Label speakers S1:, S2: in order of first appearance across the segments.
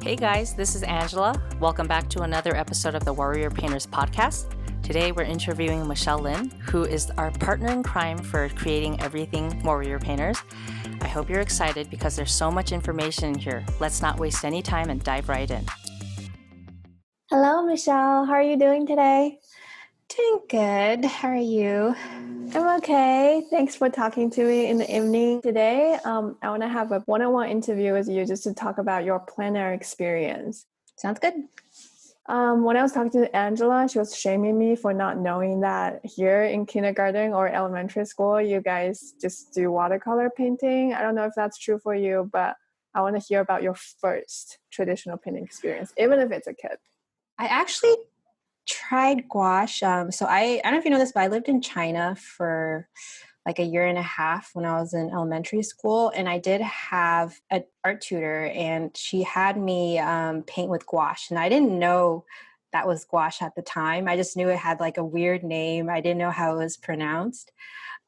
S1: Hey guys, this is Angela. Welcome back to another episode of the Warrior Painters podcast. Today we're interviewing Michelle Lin, who is our partner in crime for creating everything Warrior Painters. I hope you're excited because there's so much information in here. Let's not waste any time and dive right in.
S2: Hello, Michelle. How are you doing today?
S3: Doing good. How are you?
S2: I'm okay. Thanks for talking to me in the evening today. I want to have a one-on-one interview with you just to talk about your plein-air experience.
S3: Sounds good.
S2: When I was talking to Angela, she was shaming me for not knowing that here in kindergarten or elementary school, you guys just do watercolor painting. I don't know if that's true for you, but I want to hear about your first traditional painting experience, even if it's a kid.
S3: I actually tried gouache. So I don't know if you know this, but I lived in China for like a year and a half when I was in elementary school. And I did have an art tutor and she had me paint with gouache. And I didn't know that was gouache at the time. I just knew it had like a weird name. I didn't know how it was pronounced.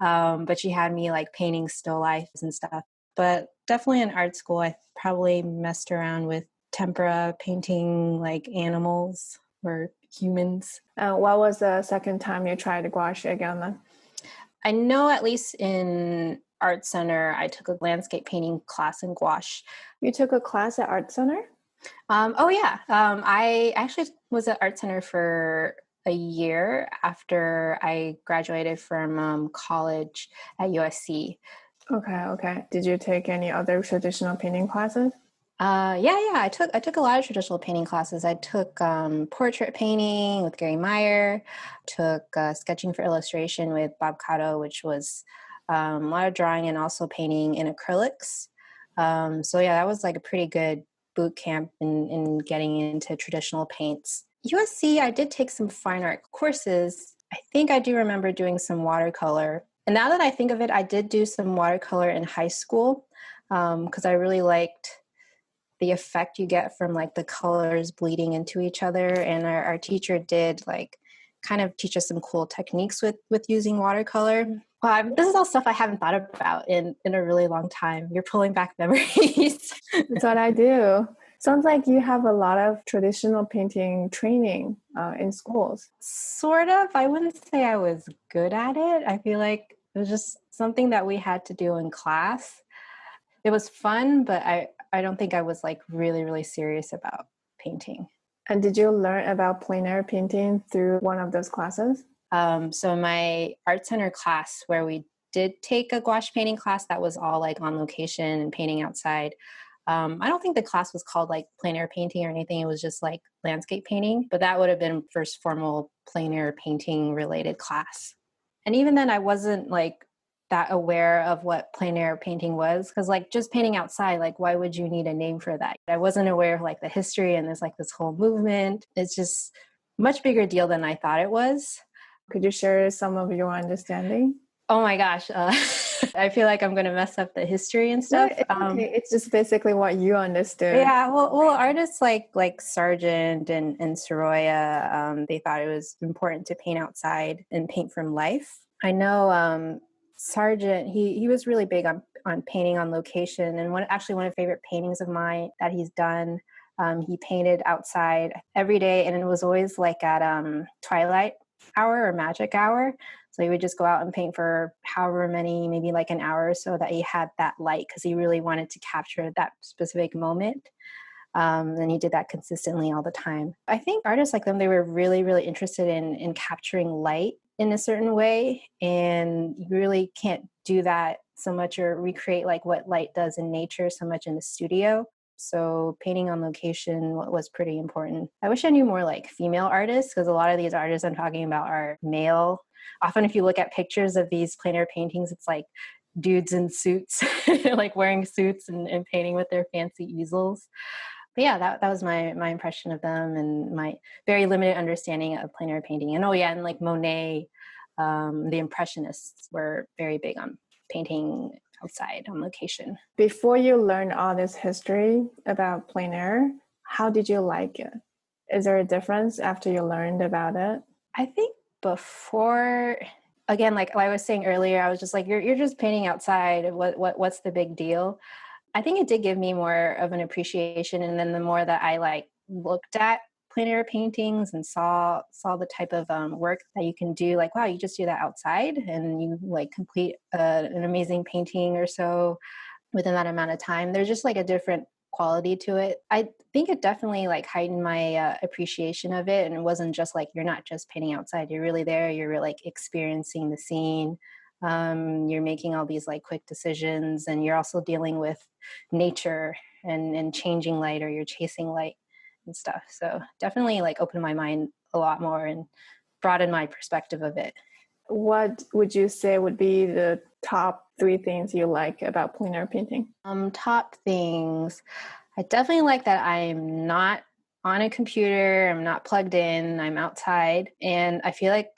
S3: But she had me like painting still lifes and stuff. But definitely in art school, I probably messed around with tempera, painting like animals or humans.
S2: What was the second time you tried gouache again then?
S3: I know at least in art center, I took a landscape painting class in gouache.
S2: You took a class at art center?
S3: I actually was at art center for a year after I graduated from college at USC.
S2: Okay. Did you take any other traditional painting classes?
S3: I took a lot of traditional painting classes. I took portrait painting with Gary Meyer, took sketching for illustration with Bob Cotto, which was a lot of drawing and also painting in acrylics. That was like a pretty good boot camp in getting into traditional paints. USC, I did take some fine art courses. I think I do remember doing some watercolor. And now that I think of it, I did do some watercolor in high school because I really liked the effect you get from like the colors bleeding into each other. And our teacher did like kind of teach us some cool techniques with using watercolor. Wow, this is all stuff I haven't thought about in a really long time. You're pulling back memories.
S2: That's what I do. Sounds like you have a lot of traditional painting training in schools.
S3: Sort of. I wouldn't say I was good at it. I feel like it was just something that we had to do in class. It was fun, but I don't think I was like really, really serious about painting.
S2: And did you learn about plein-air painting through one of those classes?
S3: So my art center class where we did take a gouache painting class that was all like on location and painting outside. I don't think the class was called like plein-air painting or anything. It was just like landscape painting, but that would have been first formal plein-air painting related class. And even then I wasn't like that aware of what plein-air painting was, because like just painting outside, like why would you need a name for that? I wasn't aware of like the history and there's like this whole movement. It's just much bigger deal than I thought it was.
S2: Could you share some of your understanding?
S3: Oh my gosh, I feel like I'm going to mess up the history and stuff.
S2: No, it's okay. It's just basically what you understood.
S3: Yeah, well, artists like Sargent and Soroya, they thought it was important to paint outside and paint from life. I know Sargent, he was really big on painting on location. And one of the favorite paintings of mine that he's done, he painted outside every day. And it was always like at twilight hour or magic hour. So he would just go out and paint for however many, maybe like an hour or so that he had that light because he really wanted to capture that specific moment. And he did that consistently all the time. I think artists like them, they were really, really interested in capturing light in a certain way. And you really can't do that so much or recreate like what light does in nature so much in the studio. So painting on location was pretty important. I wish I knew more like female artists because a lot of these artists I'm talking about are male. Often if you look at pictures of these plein-air paintings, it's like dudes in suits, like wearing suits and painting with their fancy easels. But yeah, that was my impression of them and my very limited understanding of plein-air painting. And and like Monet, the Impressionists were very big on painting outside on location.
S2: Before you learned all this history about plein-air, how did you like it? Is there a difference after you learned about it?
S3: I think before, again, like I was saying earlier, I was just like, you're just painting outside. What's the big deal? I think it did give me more of an appreciation. And then the more that I like looked at plein air paintings and saw the type of work that you can do, like, wow, you just do that outside and you like complete an amazing painting or so within that amount of time. There's just like a different quality to it. I think it definitely like heightened my appreciation of it. And it wasn't just like, you're not just painting outside, you're really there, you're like experiencing the scene. You're making all these like quick decisions, and you're also dealing with nature and changing light, or you're chasing light and stuff. So definitely like opened my mind a lot more and broadened my perspective of it.
S2: What would you say would be the top 3 things you like about plein air painting?
S3: Top things. I definitely like that I'm not on a computer, I'm not plugged in, I'm outside. And I feel like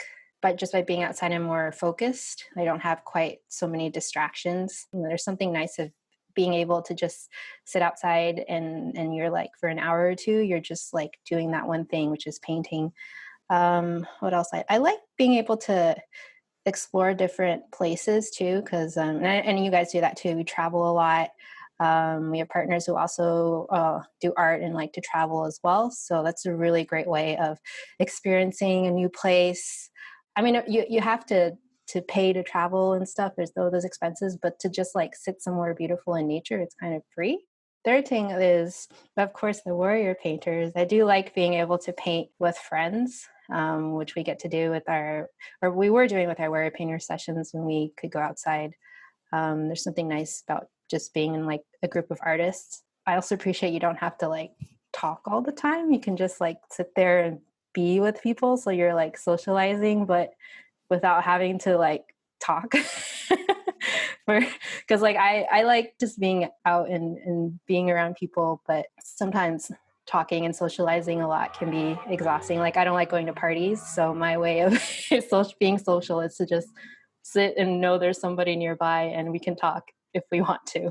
S3: by being outside, I'm more focused. I don't have quite so many distractions. There's something nice of being able to just sit outside and you're like, for an hour or two, you're just like doing that one thing, which is painting. What else? I like being able to explore different places too, because and you guys do that too. We travel a lot. We have partners who also do art and like to travel as well. So that's a really great way of experiencing a new place. I mean, you have to pay to travel and stuff. There's those expenses, but to just like sit somewhere beautiful in nature, it's kind of free. Third thing is, of course, the warrior painters. I do like being able to paint with friends, which we get to do we were doing with our warrior painter sessions when we could go outside. There's something nice about just being in like a group of artists. I also appreciate you don't have to like talk all the time. You can just like sit there and be with people. So you're like socializing, but without having to like talk. Because like I like just being out and being around people, but sometimes talking and socializing a lot can be exhausting. Like I don't like going to parties, so my way of being social is to just sit and know there's somebody nearby and we can talk if we want to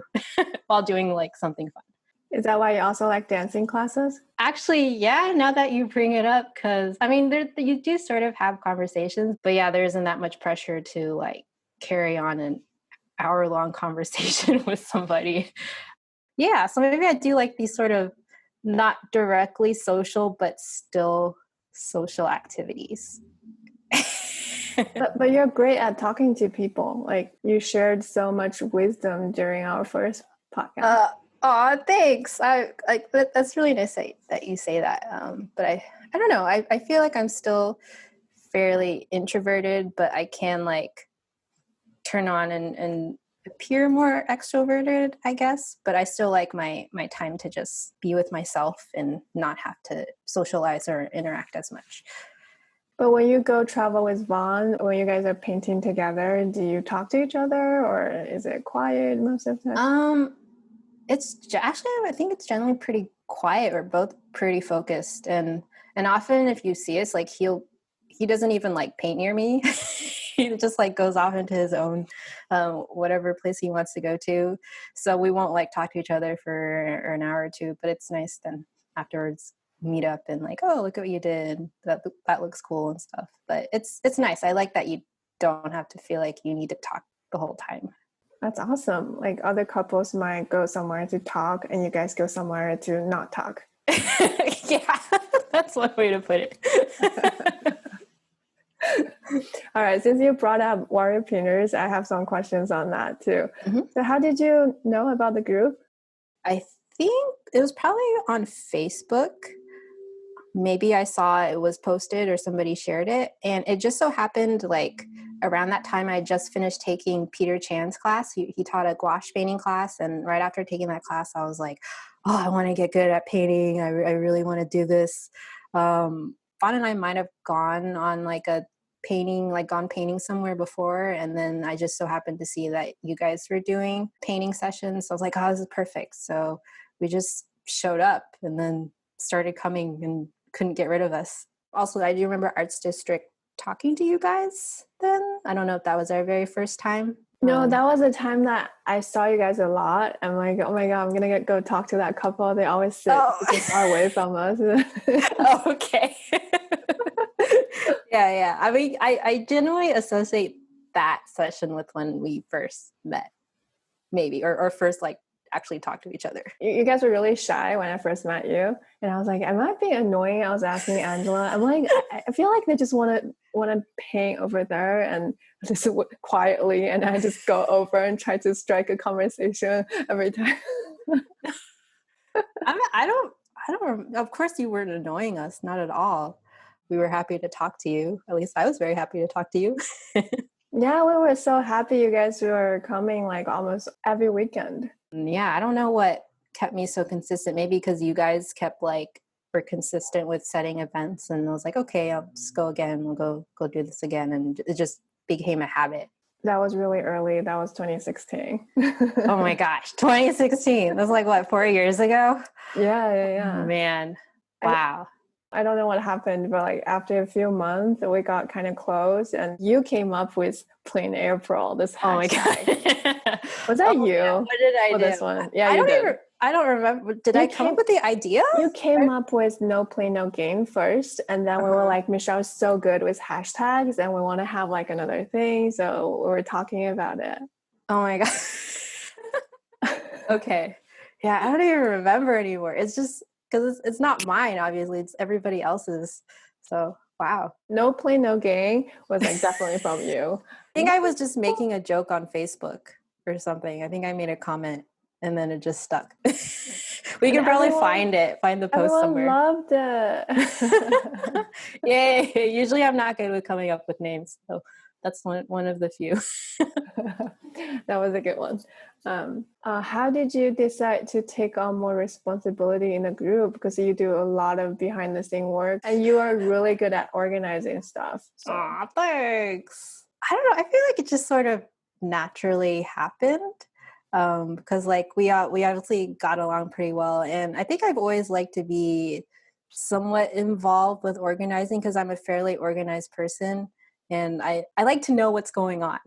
S3: while doing like something fun.
S2: Is that why you also like dancing classes?
S3: Actually, yeah, now that you bring it up, because I mean, you do sort of have conversations, but yeah, there isn't that much pressure to like carry on an hour-long conversation with somebody. Yeah, so maybe I do like these sort of not directly social, but still social activities.
S2: But you're great at talking to people. Like you shared so much wisdom during our first podcast.
S3: Thanks. That's really nice that you say that. But I don't know. I feel like I'm still fairly introverted, but I can like turn on and appear more extroverted, I guess. But I still like my time to just be with myself and not have to socialize or interact as much.
S2: But when you go travel with Vaughn, when you guys are painting together, do you talk to each other or is it quiet most of the time?
S3: It's actually, I think it's generally pretty quiet. We're both pretty focused, and often if you see us, like he doesn't even like paint near me. He just like goes off into his own whatever place he wants to go to. So we won't like talk to each other for an hour or two, but it's nice then afterwards meet up and like, oh, look at what you did. That looks cool and stuff. But it's nice. I like that you don't have to feel like you need to talk the whole time.
S2: That's awesome. Like other couples might go somewhere to talk and you guys go somewhere to not talk.
S3: Yeah, that's one way to put it.
S2: All right. Since you brought up warrior painters, I have some questions on that too. Mm-hmm. So how did you know about the group?
S3: I think it was probably on Facebook. Maybe I saw it was posted or somebody shared it. And it just so happened like around that time, I just finished taking Peter Chan's class. He taught a gouache painting class. And right after taking that class, I was like, oh, I want to get good at painting. I really want to do this. Fawn and I might have gone on like a gone painting somewhere before. And then I just so happened to see that you guys were doing painting sessions. So I was like, oh, this is perfect. So we just showed up and then started coming and couldn't get rid of us. Also, I do remember Arts District talking to you guys then. I don't know if that was our very first time.
S2: No, that was a time that I saw you guys a lot. I'm like, oh my God, I'm going to go talk to that couple. They always sit super far away from us.
S3: Oh, okay. Yeah. I mean, I generally associate that session with when we first met, maybe, or first like actually talk to each other.
S2: You guys were really shy when I first met you, and I was like, am I being annoying? I was asking Angela. I'm like, I feel like they just want to paint over there and just quietly, and I just go over and try to strike a conversation every time.
S3: I don't. Of course, you weren't annoying us, not at all. We were happy to talk to you. At least I was very happy to talk to you.
S2: Yeah, we were so happy you guys were coming like almost every weekend.
S3: Yeah, I don't know what kept me so consistent. Maybe because you guys kept like were consistent with setting events, and I was like, okay, I'll just go again. We'll go do this again, and it just became a habit.
S2: That was really early. That was 2016.
S3: Oh my gosh, 2016. That's like what, 4 years ago?
S2: Yeah.
S3: Oh, man, wow.
S2: I don't know what happened, but like after a few months, we got kind of close, and you came up with Plein-air this hashtag.
S3: Oh my god.
S2: Was that you?
S3: Yeah. What did I do?
S2: This one? Yeah,
S3: I don't remember. Did I come up with the idea?
S2: You came up with no play, no game first. And then we were like, Michelle's so good with hashtags and we want to have like another thing. So we were talking about it.
S3: Oh my God. Okay. Yeah, I don't even remember anymore. It's just because it's not mine, obviously. It's everybody else's. So, wow.
S2: No play, no game was like definitely from you.
S3: I think I was just making a joke on Facebook or something. I think I made a comment and then it just stuck. We can probably find the post somewhere.
S2: Loved it.
S3: Yay. Usually I'm not good with coming up with names. So that's one of the few.
S2: That was a good one. How did you decide to take on more responsibility in the group? Because you do a lot of behind the scene work and you are really good at organizing stuff. So.
S3: Aw, thanks. I don't know. I feel like it just sort of naturally happened. Because like we obviously got along pretty well, and I think I've always liked to be somewhat involved with organizing because I'm a fairly organized person, and I like to know what's going on.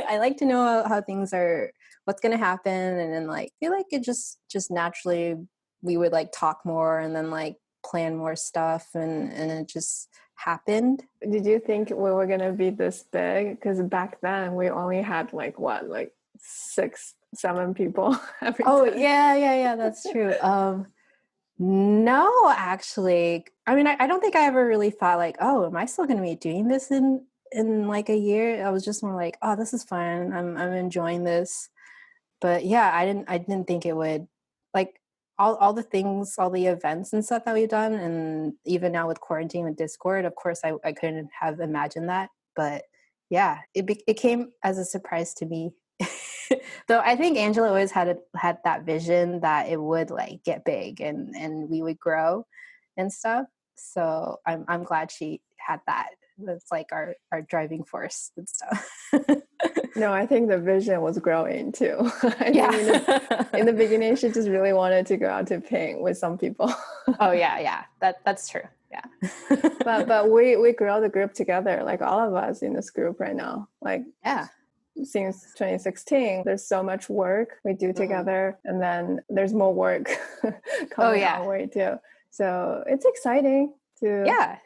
S3: I like to know how things are, what's going to happen, and then like feel like it just naturally we would like talk more and then like plan more stuff, and it just happened.
S2: Did you think we were going to be this big? Because back then we only had like 6-7 people every time.
S3: Yeah, that's true. No, actually, I mean, I don't think I ever really thought like, oh, am I still going to be doing this in like a year? I was just more like, oh, this is fun. I'm enjoying this. But yeah, I didn't think it would, like all the things, all the events and stuff that we've done, and even now with quarantine with Discord, of course, I couldn't have imagined that. But yeah, it came as a surprise to me. Though I think Angela always had that vision that it would like get big and we would grow and stuff. So I'm glad she had that. That's like our driving force and stuff.
S2: No, I think the vision was growing too.
S3: Yeah.
S2: In the beginning, she just really wanted to go out to paint with some people.
S3: Oh yeah. That's true. Yeah.
S2: but we grow the group together, like all of us in this group right now. Like
S3: yeah.
S2: Since 2016, there's so much work we do together, and then there's more work coming our way too. So it's exciting to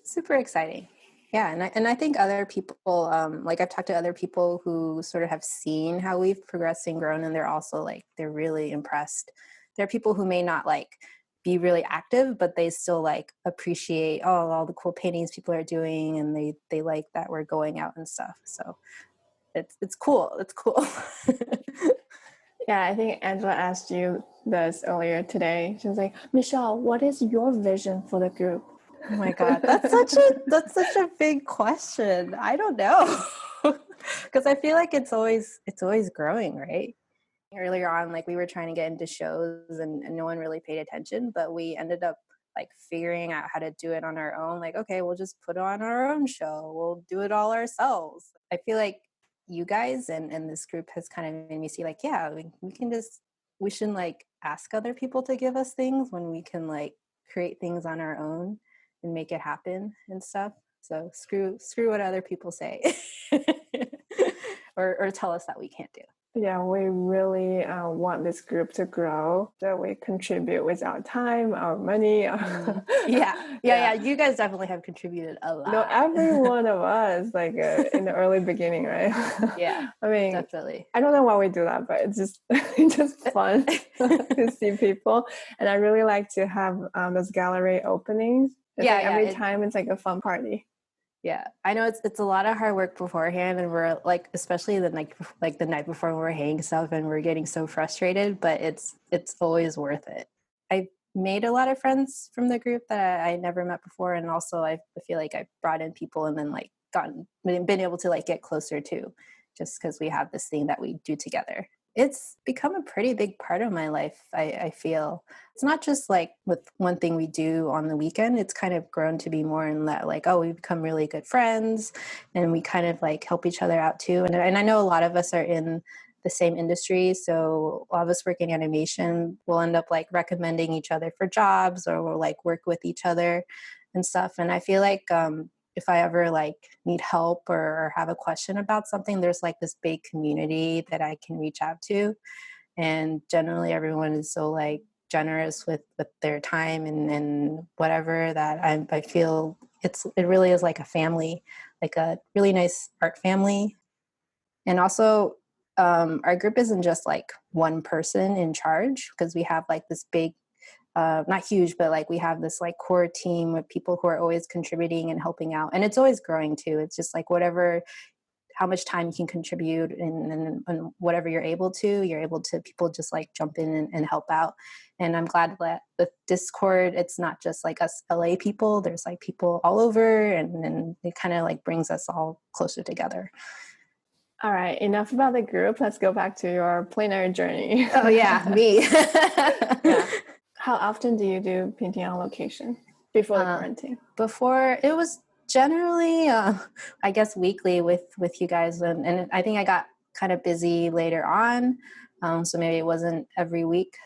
S3: super exciting. Yeah, and I think other people, like I've talked to other people who sort of have seen how we've progressed and grown, and they're also like they're really impressed. There are people who may not like be really active, but they still like appreciate all the cool paintings people are doing, and they like that we're going out and stuff. So. It's cool. It's cool.
S2: Yeah, I think Angela asked you this earlier today. She was like, Michelle, what is your vision for the group?
S3: Oh my God, that's such a big question. I don't know. Because I feel like it's always growing, right? Earlier on, like we were trying to get into shows and no one really paid attention, but we ended up like figuring out how to do it on our own. Like, okay, we'll just put on our own show. We'll do it all ourselves. I feel like you guys and this group has kind of made me see like, yeah, we shouldn't like ask other people to give us things when we can like create things on our own and make it happen and stuff. So screw what other people say or tell us that we can't do.
S2: Yeah, we really want this group to grow, that we contribute with our time, our money.
S3: Mm. Yeah.
S2: Yeah.
S3: You guys definitely have contributed a
S2: No,
S3: lot.
S2: every one of us, like in the early beginning, right?
S3: Yeah,
S2: I mean,
S3: definitely.
S2: I don't know why we do that, but it's just it's just fun to see people. And I really like to have those gallery openings. It's like every time it's like a fun party.
S3: Yeah, I know it's a lot of hard work beforehand, and we're like, especially the night before when we're hanging stuff and we're getting so frustrated, but it's always worth it. I made a lot of friends from the group that I never met before, and also I feel like I brought in people and then like been able to like get closer to, just because we have this thing that we do together. It's become a pretty big part of my life. I feel it's not just like with one thing we do on the weekend. It's kind of grown to be more in that, like, oh, we become really good friends and we kind of like help each other out too. And I know a lot of us are in the same industry. So a lot of us work in animation. We'll end up like recommending each other for jobs, or we'll like work with each other and stuff. And I feel like if I ever like need help or have a question about something, there's like this big community that I can reach out to. And generally everyone is so like generous with their time and whatever, that I feel it really is like a family, like a really nice art family. And also our group isn't just like one person in charge, because we have like this big not huge, but like we have this like core team of people who are always contributing and helping out, and it's always growing too. It's just like whatever, how much time you can contribute and whatever you're able to, people just like jump in and help out. And I'm glad that with Discord, it's not just like us LA people. There's like people all over, and it kind of like brings us all closer together.
S2: All right, enough about the group. Let's go back to your plein-air journey.
S3: Oh yeah, me.
S2: Yeah. How often do you do painting on location before the quarantine?
S3: Before, it was generally, I guess, weekly with you guys, and I think I got kind of busy later on, so maybe it wasn't every week.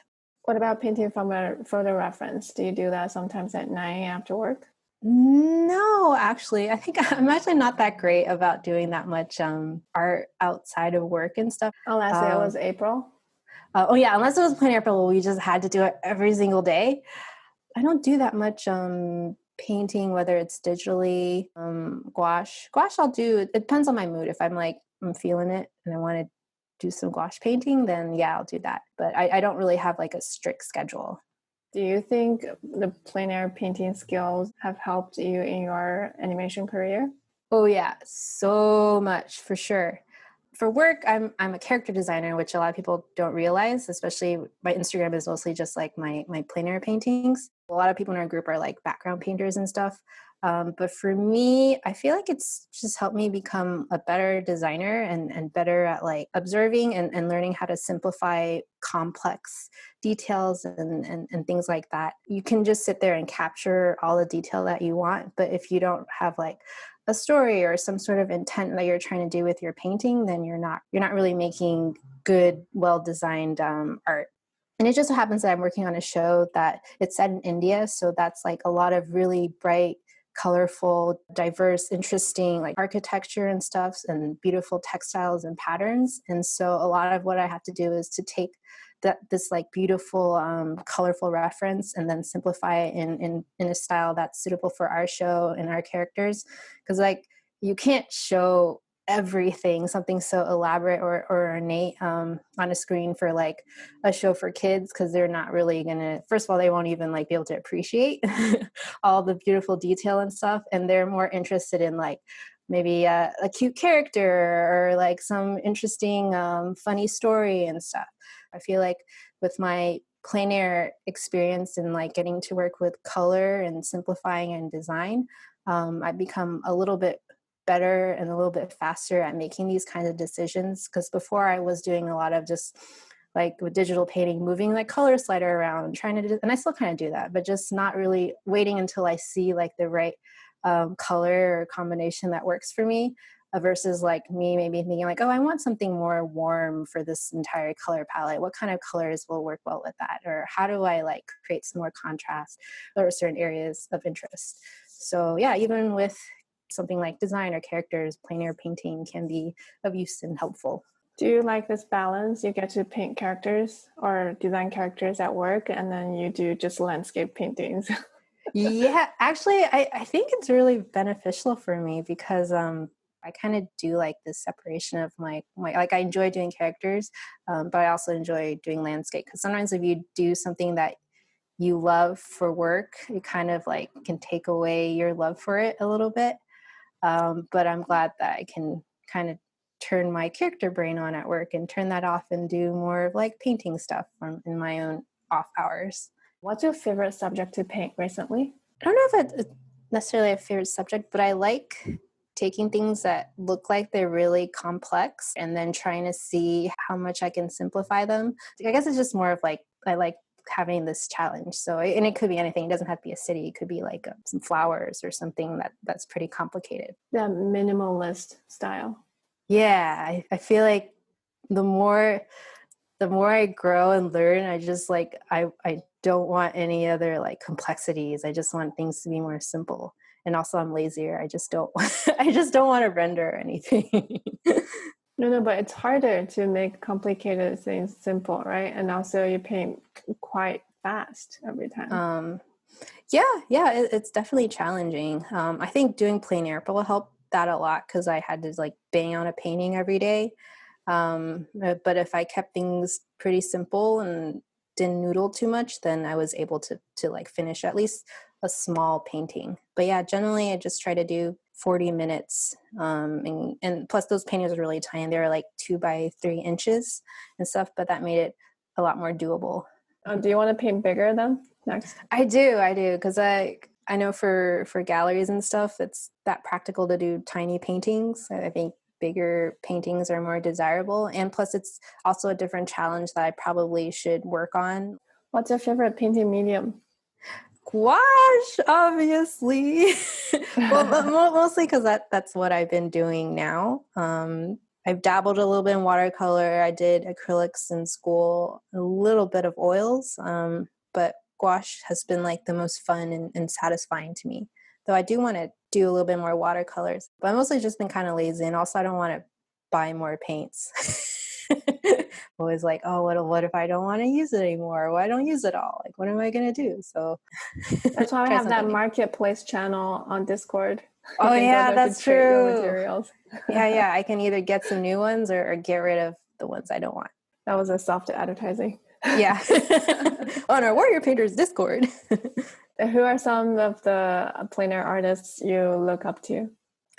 S2: What about painting from a photo reference? Do you do that sometimes at night after work?
S3: No, actually, I think I'm actually not that great about doing that much art outside of work and stuff.
S2: Unless it was April?
S3: Oh yeah, unless it was Plein-air, we just had to do it every single day. I don't do that much painting, whether it's digitally, gouache. Gouache I'll do. It depends on my mood. If I'm feeling it and I want to do some gouache painting, then yeah, I'll do that. But I don't really have like a strict schedule.
S2: Do you think the plein-air painting skills have helped you in your animation career?
S3: Oh yeah, so much for sure. For work, I'm a character designer, which a lot of people don't realize. Especially my Instagram is mostly just like my plein-air paintings. A lot of people in our group are like background painters and stuff. But for me, I feel like it's just helped me become a better designer and better at like observing and learning how to simplify complex details and things like that. You can just sit there and capture all the detail that you want, but if you don't have like a story or some sort of intent that you're trying to do with your painting, then you're not really making good, well designed art. And it just so happens that I'm working on a show that it's set in India, so that's like a lot of really bright, colorful, diverse, interesting like architecture and stuff, and beautiful textiles and patterns. And so a lot of what I have to do is to take this like beautiful, colorful reference and then simplify it in a style that's suitable for our show and our characters. Because like you can't show everything, something so elaborate or ornate on a screen for like a show for kids, because they're not really gonna, first of all, they won't even like be able to appreciate all the beautiful detail and stuff, and they're more interested in like maybe a cute character or like some interesting funny story and stuff. I feel like with my plein-air experience and like getting to work with color and simplifying and design, I've become a little bit better and a little bit faster at making these kinds of decisions. Because before I was doing a lot of just like with digital painting, moving like color slider around, trying to do, and I still kind of do that, but just not really waiting until I see like the right color or combination that works for me, versus like me maybe thinking like, oh, I want something more warm for this entire color palette. What kind of colors will work well with that? Or how do I like create some more contrast or certain areas of interest? So yeah, even with something like design or characters, plein-air painting can be of use and helpful.
S2: Do you like this balance? You get to paint characters or design characters at work, and then you do just landscape paintings.
S3: Yeah, actually, I think it's really beneficial for me because I kind of do like this separation of my like I enjoy doing characters, but I also enjoy doing landscape because sometimes if you do something that you love for work, it kind of like can take away your love for it a little bit. But I'm glad that I can kind of turn my character brain on at work and turn that off and do more of like painting stuff in my own off hours.
S2: What's your favorite subject to paint recently?
S3: I don't know if it's necessarily a favorite subject, but I like taking things that look like they're really complex and then trying to see how much I can simplify them. I guess it's just more of like, I like having this challenge. So, and it could be anything. It doesn't have to be a city. It could be like some flowers or something that's pretty complicated.
S2: The minimalist style.
S3: Yeah, I feel like the more I grow and learn, I just like I don't want any other like complexities. I just want things to be more simple. And also I'm lazier. I just don't I just don't want to render anything.
S2: No, but it's harder to make complicated things simple, right? And also you paint quite fast every time.
S3: It's definitely challenging. I think doing plein air will help that a lot because I had to like bang on a painting every day. But if I kept things pretty simple and didn't noodle too much, then I was able to like finish at least a small painting. But yeah, generally I just try to do 40 minutes. And plus those paintings are really tiny. They were like 2 by 3 inches and stuff, but that made it a lot more doable.
S2: Do you want to paint bigger then next?
S3: I do. Because I know for galleries and stuff, it's that practical to do tiny paintings. I think bigger paintings are more desirable. And plus it's also a different challenge that I probably should work on.
S2: What's your favorite painting medium?
S3: Gouache, obviously. Well, mostly because that's what I've been doing now. I've dabbled a little bit in watercolor. I did acrylics in school, a little bit of oils, but gouache has been like the most fun and satisfying to me. Though I do want to do a little bit more watercolors, but I've mostly just been kind of lazy, and also I don't want to buy more paints. Always like, oh, what if I don't want to use it anymore? Well, I don't use it all. Like, what am I gonna do? So
S2: that's why I have that marketplace channel on Discord.
S3: Oh yeah, that's true.
S2: Materials.
S3: yeah. I can either get some new ones or get rid of the ones I don't want.
S2: That was a soft advertising.
S3: Yeah. On our Warrior Painters Discord.
S2: Who are some of the plein-air artists you look up to?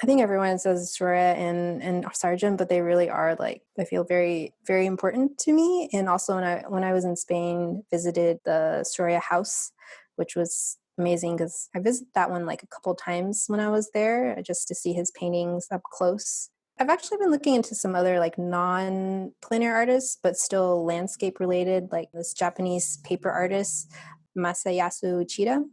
S3: I think everyone says Soraya and Sargent, but they really are like, I feel very, very important to me. And also when I was in Spain, visited the Soraya house, which was amazing because I visited that one like a couple times when I was there just to see his paintings up close. I've actually been looking into some other like non-plein-air artists, but still landscape related, like this Japanese paper artist, Masayasu Uchida.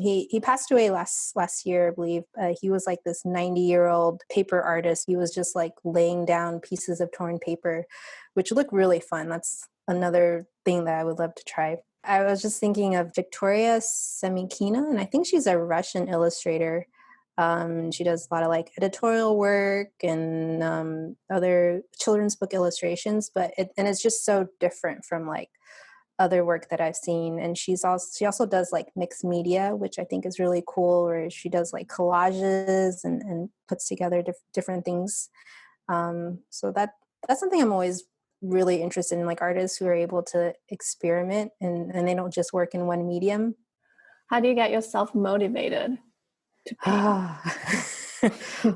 S3: He passed away last year, I believe. He was like this 90-year-old paper artist. He was just like laying down pieces of torn paper, which look really fun. That's another thing that I would love to try. I was just thinking of Victoria Semikina, and I think she's a Russian illustrator. She does a lot of like editorial work and other children's book illustrations, but it's just so different from like other work that I've seen. And she also does like mixed media, which I think is really cool, where she does like collages and puts together different things. So that's something I'm always really interested in, like artists who are able to experiment and they don't just work in one medium.
S2: How do you get yourself motivated to paint?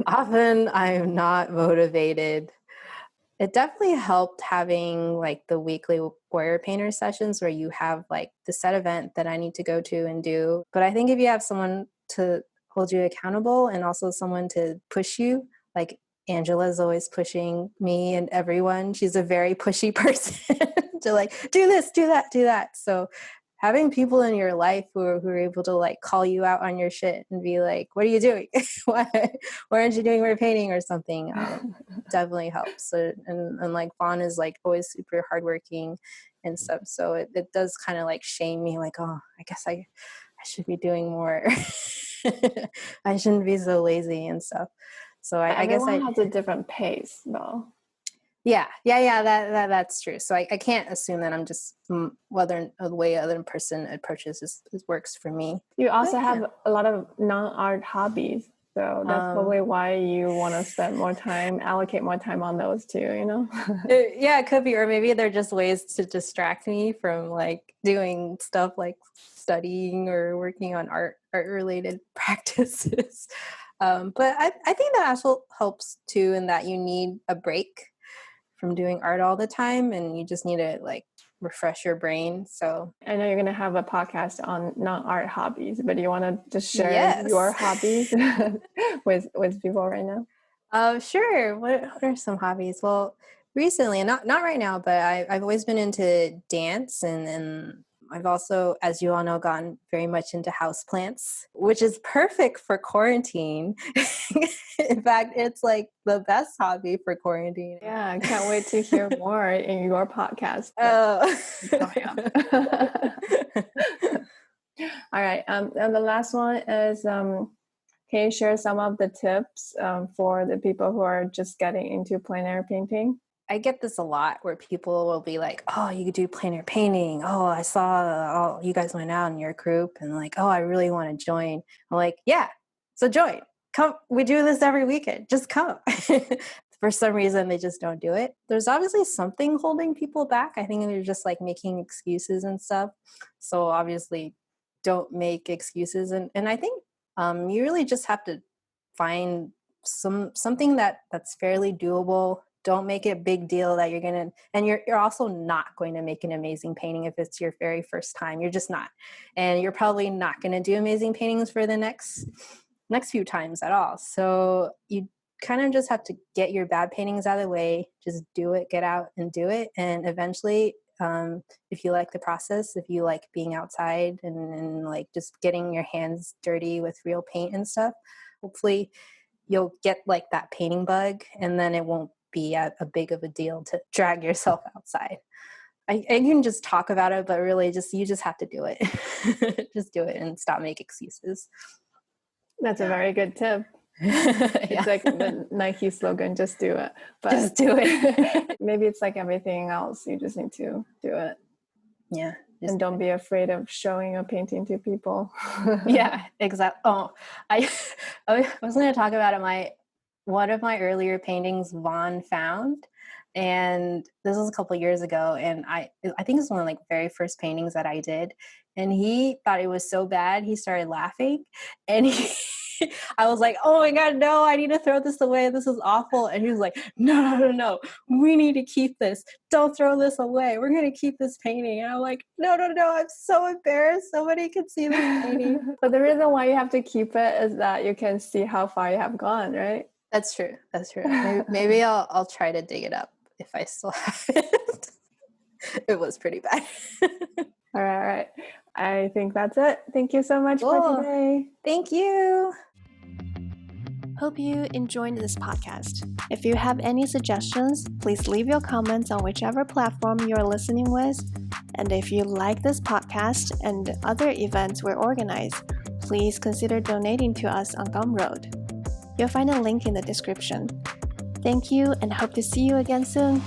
S3: Often I'm not motivated. It definitely helped having like the weekly Warrior Painter sessions where you have like the set event that I need to go to and do. But I think if you have someone to hold you accountable and also someone to push you, like Angela's always pushing me and everyone. She's a very pushy person to like, do this, do that, do that. So having people in your life who are able to like call you out on your shit and be like, what are you doing? Why aren't you doing more painting or something? Definitely helps. So, and like Fawn is like always super hardworking and stuff. So it does kind of like shame me like, oh, I guess I should be doing more. I shouldn't be so lazy and stuff. So I guess
S2: everyone has a different pace though.
S3: That's true. So I can't assume that I'm just whether the way other person approaches is works for me.
S2: You also have a lot of non-art hobbies, so that's probably why you want to allocate more time on those too, you know?
S3: It could be, or maybe they're just ways to distract me from like doing stuff like studying or working on art related practices. But I think that also helps too, in that you need a break from doing art all the time, and you just need to like refresh your brain. So
S2: I know you're going to have a podcast on non-art hobbies, but do you want to just share your hobbies with people right now?
S3: Sure. What are some hobbies? Well, recently, not right now, but I've always been into dance, and I've also, as you all know, gotten very much into houseplants, which is perfect for quarantine. In fact, it's like the best hobby for quarantine.
S2: Yeah, I can't wait to hear more in your podcast. All right. And the last one is, can you share some of the tips for the people who are just getting into plein air painting?
S3: I get this a lot where people will be like, oh, you could do plein air painting. Oh, I saw you guys went out in your group, and like, oh, I really want to join. I'm like, yeah, so join. Come. We do this every weekend. Just come. For some reason, they just don't do it. There's obviously something holding people back. I think they're just like making excuses and stuff. So obviously don't make excuses. And I think you really just have to find something that's fairly doable. Don't make it a big deal that you're going to, and you're also not going to make an amazing painting if it's your very first time. You're just not. And you're probably not going to do amazing paintings for the next few times at all. So you kind of just have to get your bad paintings out of the way, just do it, get out and do it. And eventually, if you like the process, if you like being outside and like just getting your hands dirty with real paint and stuff, hopefully you'll get like that painting bug, and then it won't be a big of a deal to drag yourself outside. I can just talk about it, but really you just have to do it. Just do it and stop making excuses.
S2: That's a very good tip. It's like the Nike slogan, just do it. But
S3: just do it.
S2: Maybe it's like everything else. You just need to do it.
S3: Yeah.
S2: And don't be afraid of showing a painting to people.
S3: Yeah, exactly. Oh, I was going to talk about it. One of my earlier paintings, Vaughn found, and this was a couple of years ago, and I think it's one of like very first paintings that I did, and he thought it was so bad he started laughing, and I was like, oh my god, no, I need to throw this away, this is awful. And he was like, no, we need to keep this, don't throw this away, we're gonna keep this painting. And I'm like, no, I'm so embarrassed, somebody can see this painting.
S2: But the reason why you have to keep it is that you can see how far you have gone, right?
S3: That's true. Maybe I'll try to dig it up if I still have it. It was pretty bad.
S2: All right. I think that's it. Thank you so much for today.
S3: Thank you.
S1: Hope you enjoyed this podcast. If you have any suggestions, please leave your comments on whichever platform you're listening with. And if you like this podcast and other events we organize, please consider donating to us on Gumroad. You'll find a link in the description. Thank you and hope to see you again soon.